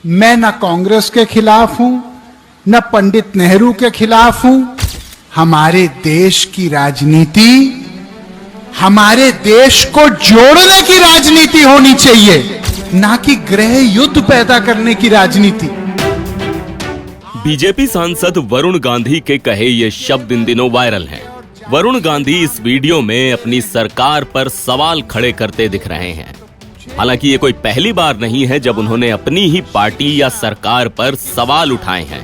मैं न कांग्रेस के खिलाफ हूं, न पंडित नेहरू के खिलाफ हूं। हमारे देश की राजनीति हमारे देश को जोड़ने की राजनीति होनी चाहिए, ना कि गृह युद्ध पैदा करने की राजनीति। बीजेपी सांसद वरुण गांधी के कहे ये शब्द इन दिनों वायरल हैं। वरुण गांधी इस वीडियो में अपनी सरकार पर सवाल खड़े करते दिख रहे हैं। हालांकि ये कोई पहली बार नहीं है जब उन्होंने अपनी ही पार्टी या सरकार पर सवाल उठाए हैं।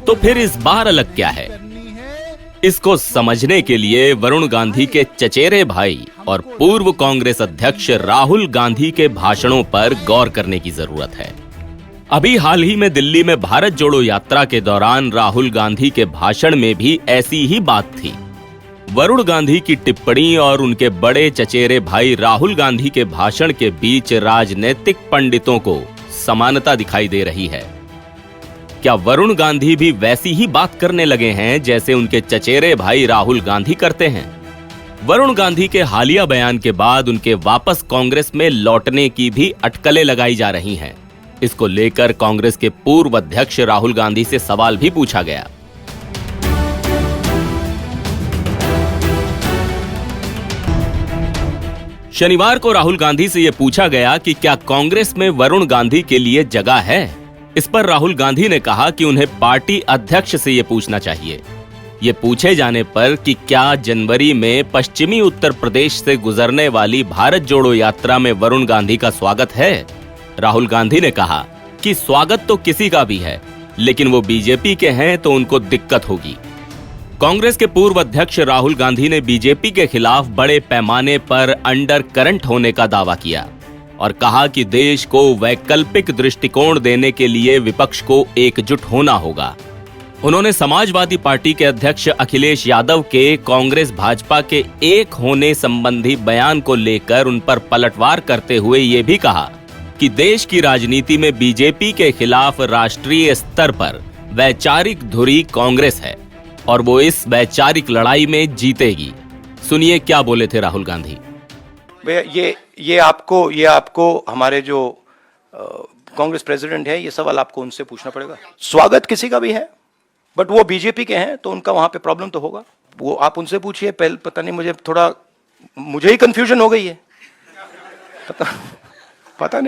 तो फिर इस बार अलग क्या है? इसको समझने के लिए वरुण गांधी के चचेरे भाई और पूर्व कांग्रेस अध्यक्ष राहुल गांधी के भाषणों पर गौर करने की जरूरत है। अभी हाल ही में दिल्ली में भारत जोड़ो यात्रा के दौरान राहुल गांधी के भाषण में भी ऐसी ही बात थी। वरुण गांधी की टिप्पणी और उनके बड़े चचेरे भाई राहुल गांधी के भाषण के बीच राजनीतिक पंडितों को समानता दिखाई दे रही है। क्या वरुण गांधी भी वैसी ही बात करने लगे हैं जैसे उनके चचेरे भाई राहुल गांधी करते हैं? वरुण गांधी के हालिया बयान के बाद उनके वापस कांग्रेस में लौटने की भी अटकलें लगाई जा रही हैं। इसको लेकर कांग्रेस के पूर्व अध्यक्ष राहुल गांधी से सवाल भी पूछा गया। शनिवार को राहुल गांधी से यह पूछा गया कि क्या कांग्रेस में वरुण गांधी के लिए जगह है। इस पर राहुल गांधी ने कहा कि उन्हें पार्टी अध्यक्ष से यह पूछना चाहिए। ये पूछे जाने पर कि क्या जनवरी में पश्चिमी उत्तर प्रदेश से गुजरने वाली भारत जोड़ो यात्रा में वरुण गांधी का स्वागत है, राहुल गांधी ने कहा कि स्वागत तो किसी का भी है, लेकिन वो बीजेपी के हैं तो उनको दिक्कत होगी। कांग्रेस के पूर्व अध्यक्ष राहुल गांधी ने बीजेपी के खिलाफ बड़े पैमाने पर अंडर करंट होने का दावा किया और कहा कि देश को वैकल्पिक दृष्टिकोण देने के लिए विपक्ष को एकजुट होना होगा। उन्होंने समाजवादी पार्टी के अध्यक्ष अखिलेश यादव के कांग्रेस भाजपा के एक होने संबंधी बयान को लेकर उन पर पलटवार करते हुए ये भी कहा कि देश की राजनीति में बीजेपी के खिलाफ राष्ट्रीय स्तर पर वैचारिक धुरी कांग्रेस है और वो इस वैचारिक लड़ाई में जीतेगी। सुनिए क्या बोले थे राहुल गांधी। ये आपको हमारे जो कांग्रेस प्रेसिडेंट है, ये सवाल आपको उनसे पूछना पड़ेगा। स्वागत किसी का भी है, बट वो बीजेपी के हैं तो उनका वहां पे प्रॉब्लम तो होगा। वो आप उनसे पूछिए। पहले पता नहीं, मुझे ही कंफ्यूजन हो गई है। पता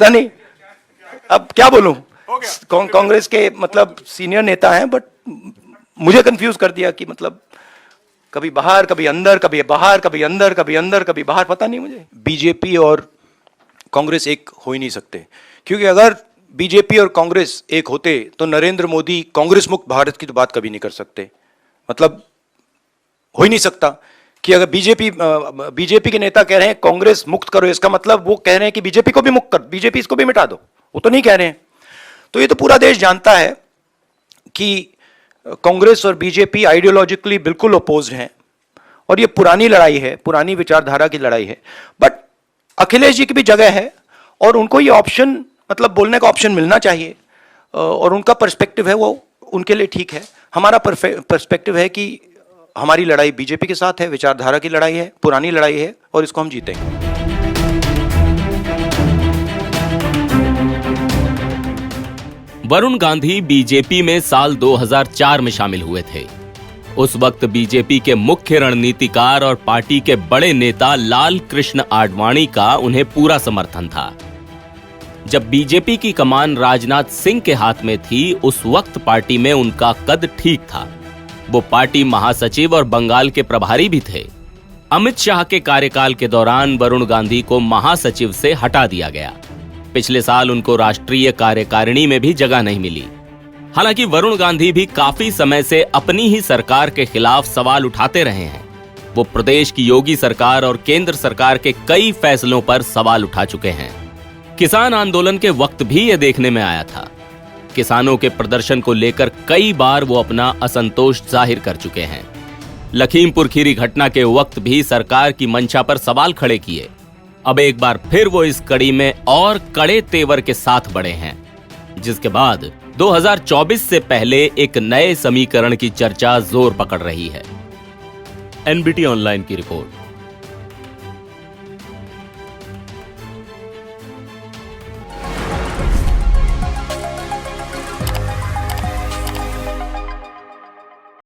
नहीं अब क्या बोलूं। कांग्रेस के मतलब सीनियर नेता हैं, बट मुझे कंफ्यूज कर दिया कि मतलब कभी बाहर, कभी अंदर, कभी बाहर, कभी अंदर, कभी अंदर, कभी बाहर, पता नहीं मुझे। बीजेपी और कांग्रेस एक हो ही नहीं सकते, क्योंकि अगर बीजेपी और कांग्रेस एक होते तो नरेंद्र मोदी कांग्रेस मुक्त भारत की तो बात कभी नहीं कर सकते। मतलब हो ही नहीं सकता कि अगर बीजेपी के नेता कह रहे हैं कांग्रेस मुक्त करो, इसका मतलब वो कह रहे हैं कि बीजेपी को भी मुक्त कर, बीजेपी इसको भी मिटा दो। वो तो नहीं कह रहे हैं। तो ये तो पूरा देश जानता है कि कांग्रेस और बीजेपी आइडियोलॉजिकली बिल्कुल अपोज्ड हैं और ये पुरानी लड़ाई है, पुरानी विचारधारा की लड़ाई है। बट अखिलेश जी की भी जगह है और उनको ये ऑप्शन, मतलब बोलने का ऑप्शन मिलना चाहिए और उनका पर्सपेक्टिव है वो उनके लिए ठीक है। हमारा पर्सपेक्टिव है कि हमारी लड़ाई बीजेपी के साथ है, विचारधारा की लड़ाई है, पुरानी लड़ाई है और इसको हम जीतेंगे। वरुण गांधी बीजेपी में साल 2004 में शामिल हुए थे। उस वक्त बीजेपी के मुख्य रणनीतिकार और पार्टी के बड़े नेता लाल कृष्ण आडवाणी का उन्हें पूरा समर्थन था। जब बीजेपी की कमान राजनाथ सिंह के हाथ में थी, उस वक्त पार्टी में उनका कद ठीक था। वो पार्टी महासचिव और बंगाल के प्रभारी भी थे। अमित शाह के कार्यकाल के दौरान वरुण गांधी को महासचिव से हटा दिया गया। पिछले साल उनको राष्ट्रीय कार्यकारिणी में भी जगह नहीं मिली। हालांकि वरुण गांधी भी काफी समय से अपनी ही सरकार के खिलाफ सवाल उठाते रहे हैं। वो प्रदेश की योगी सरकार और केंद्र सरकार के कई फैसलों पर सवाल उठा चुके हैं। किसान आंदोलन के वक्त भी ये देखने में आया था। किसानों के प्रदर्शन को लेकर कई बार वो अपना असंतोष जाहिर कर चुके हैं। लखीमपुर खीरी घटना के वक्त भी सरकार की मंशा पर सवाल खड़े किए। अब एक बार फिर वो इस कड़ी में और कड़े तेवर के साथ बढ़े हैं, जिसके बाद 2024 से पहले एक नए समीकरण की चर्चा जोर पकड़ रही है। एनबीटी ऑनलाइन की रिपोर्ट।